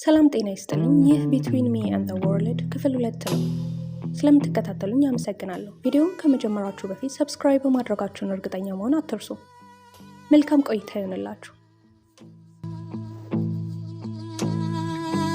ሰላም ጤና ይስጥልኝ። ይህ ቢትዊን ሚ ኤንድ ዘ ወርልድ ክፍል 2 ነው። ስለምትከታተሉኝ አመሰግናለሁ። ቪዲዮውን ከመጀመራችሁ በፊት ሰብስክራይብ ማድረጋችሁን እርግጠኛ መሆን አትርሱ። መልካም ቆይታ ይሁንላችሁ።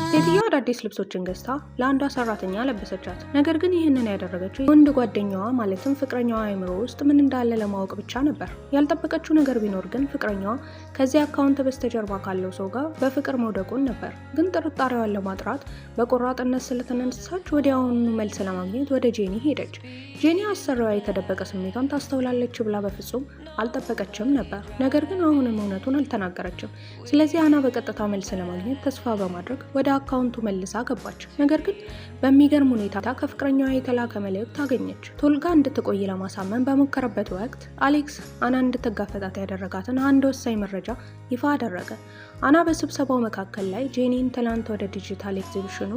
ሴትዮዋ አዳዲስ ልብሶችን ገዝታ ለአንዷ ሰራተኛ ለበሰቻት። ነገር ግን ይህንን ያደረገችው ወንድ ጓደኛዋ ማለትም ፍቅረኛዋ አእምሮ ውስጥ ምን እንዳለ ለማወቅ ብቻ ነበር። ያልጠበቀችው ነገር ቢኖር ግን ፍቅረኛዋ ከዚህ አካውንት በስተጀርባ ካለው ሰው ጋር በፍቅር መውደቁን ነበር። ግን ጥርጣሬዋን ለማጥራት በቆራጥነት ስለተነሳች ወዲያውኑ መልስ ለማግኘት ወደ ጄኒ ሄደች። ጄኒ አሰሪዋ የተደበቀ ስሜቷን ታስተውላለች ብላ በፍጹም አልጠበቀችም ነበር። ነገር ግን አሁንም እውነቱን አልተናገረችም። ስለዚህ አና በቀጥታ መልስ ለማግኘት ተስፋ በማድረግ ወደ አካውንቱ መልሳ ገባች። ነገር ግን በሚገርም ሁኔታ ከፍቅረኛዋ የተላከ መልእክት አገኘች። ቶልጋ እንድትቆይ ለማሳመን በሞከረበት ወቅት አሌክስ አና እንድትጋፈጣት ያደረጋትን አንድ ወሳኝ መረጃ ይፋ አደረገ። አና በስብሰባው መካከል ላይ ጄኒን ትላንት ወደ ዲጂታል ኤግዚቢሽኑ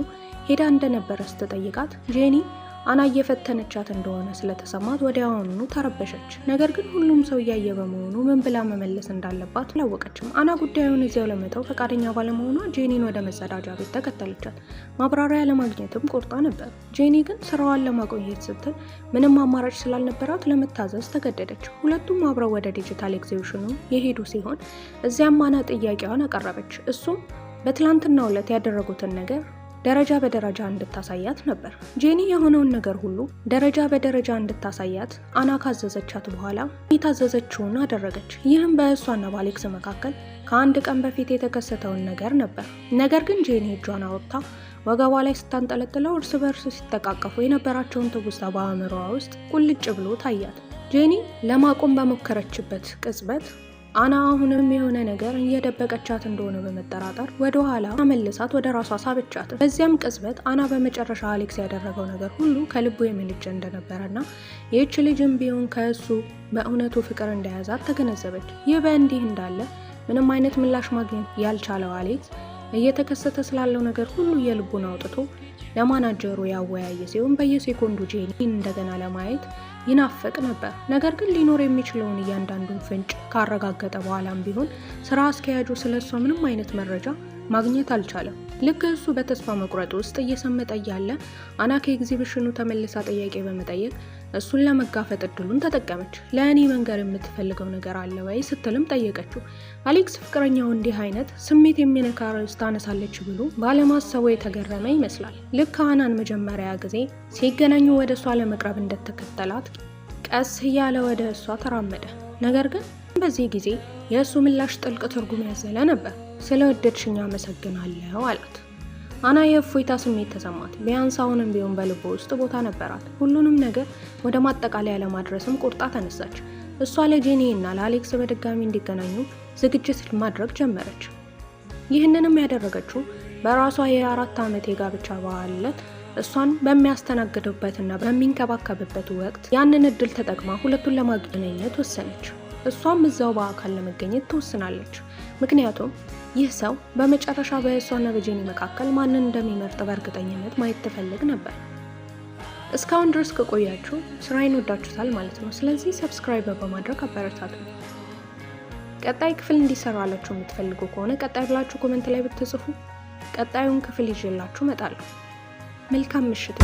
ሄዳ እንደነበረ ስትጠይቃት ጄኒ አና እየፈተነቻት እንደሆነ ስለተሰማት ወዲያውኑ ተረበሸች። ነገር ግን ሁሉም ሰው እያየ በመሆኑ ምን ብላ መመለስ እንዳለባት አላወቀችም። አና ጉዳዩን እዚያው ለመተው ፈቃደኛ ባለመሆኗ ጄኒን ወደ መጸዳጃ ቤት ተከተለቻት። ማብራሪያ ለማግኘትም ቆርጣ ነበር። ጄኒ ግን ስራዋን ለማቆየት ስትል ምንም አማራጭ ስላልነበራት ለመታዘዝ ተገደደች። ሁለቱም አብረው ወደ ዲጂታል ኤግዚቢሽኑ የሄዱ ሲሆን እዚያም አና ጥያቄዋን አቀረበች። እሱም በትላንትናው ዕለት ያደረጉትን ነገር ደረጃ በደረጃ እንድታሳያት ነበር። ጄኒ የሆነውን ነገር ሁሉ ደረጃ በደረጃ እንድታሳያት አና ካዘዘቻት በኋላ የታዘዘችውን አደረገች። ይህም በእሷና በአሌክስ መካከል ከአንድ ቀን በፊት የተከሰተውን ነገር ነበር። ነገር ግን ጄኒ እጇን አወጥታ ወገቧ ላይ ስታንጠለጥለው እርስ በርስ ሲተቃቀፉ የነበራቸውን ትውስታ በአእምሮዋ ውስጥ ቁልጭ ብሎ ታያት። ጄኒ ለማቆም በሞከረችበት ቅጽበት አና አሁንም የሆነ ነገር እየደበቀቻት እንደሆነ በመጠራጠር ወደ ኋላ መልሳት ወደ ራሷ ሳበቻት። በዚያም ቅጽበት አና በመጨረሻ አሌክስ ያደረገው ነገር ሁሉ ከልቡ የመነጨ እንደነበረና ይህች ልጅም ቢሆን ከእሱ በእውነቱ ፍቅር እንደያዛት ተገነዘበች። ይህ በእንዲህ እንዳለ ምንም አይነት ምላሽ ማግኘት ያልቻለው አሌክስ እየተከሰተ ስላለው ነገር ሁሉ የልቡን አውጥቶ ለማናጀሩ ያወያየ ሲሆን በየሴኮንዱ ጄኒ እንደገና ለማየት ይናፈቅ ነበር። ነገር ግን ሊኖር የሚችለውን እያንዳንዱን ፍንጭ ካረጋገጠ በኋላም ቢሆን ስራ አስኪያጁ ስለሷ ምንም አይነት መረጃ ማግኘት አልቻለም። ልክ እሱ በተስፋ መቁረጥ ውስጥ እየሰመጠ እያለ አና ከኤግዚቢሽኑ ተመልሳ ጥያቄ በመጠየቅ እሱን ለመጋፈጥ እድሉን ተጠቀመች። ለእኔ መንገር የምትፈልገው ነገር አለ ወይ ስትልም ጠየቀችው። አሌክስ ፍቅረኛው እንዲህ አይነት ስሜት የሚነካ ርዕስ ታነሳለች ብሎ ባለማሰቡ የተገረመ ይመስላል። ልክ አናን መጀመሪያ ጊዜ ሲገናኙ ወደ እሷ ለመቅረብ እንደተከተላት ቀስ እያለ ወደ እሷ ተራመደ። ነገር ግን በዚህ ጊዜ የእሱ ምላሽ ጥልቅ ትርጉም ያዘለ ነበር። ስለወደድሽኝ አመሰግናለሁ አላት። አና የእፎይታ ስሜት ተሰማት። ቢያንስ አሁንም ቢሆን በልቦ ውስጥ ቦታ ነበራት። ሁሉንም ነገር ወደ ማጠቃለያ ለማድረስም ቁርጣ ተነሳች። እሷ ለጄኒ እና ለአሌክስ በድጋሚ እንዲገናኙ ዝግጅት ማድረግ ጀመረች። ይህንንም ያደረገችው በራሷ የ4 ዓመት የጋብቻ በዓል ዕለት እሷን በሚያስተናግድበትና በሚንከባከብበት ወቅት ያንን እድል ተጠቅማ ሁለቱን ለማገናኘት ወሰነች። እሷም እዛው በአካል ለመገኘት ትወስናለች። ምክንያቱም ይህ ሰው በመጨረሻ በእሷና በጄኒ መካከል ማንን እንደሚመርጥ በእርግጠኝነት ማየት ትፈልግ ነበር። እስካሁን ድረስ ከቆያችሁ ስራዬን ወዳችሁታል ማለት ነው። ስለዚህ ሰብስክራይብ በማድረግ አበረታቱ። ቀጣይ ክፍል እንዲሰራላችሁ የምትፈልጉ ከሆነ ቀጣይ ብላችሁ ኮሜንት ላይ ብትጽፉ ቀጣዩን ክፍል ይዤላችሁ እመጣለሁ። መልካም ምሽት።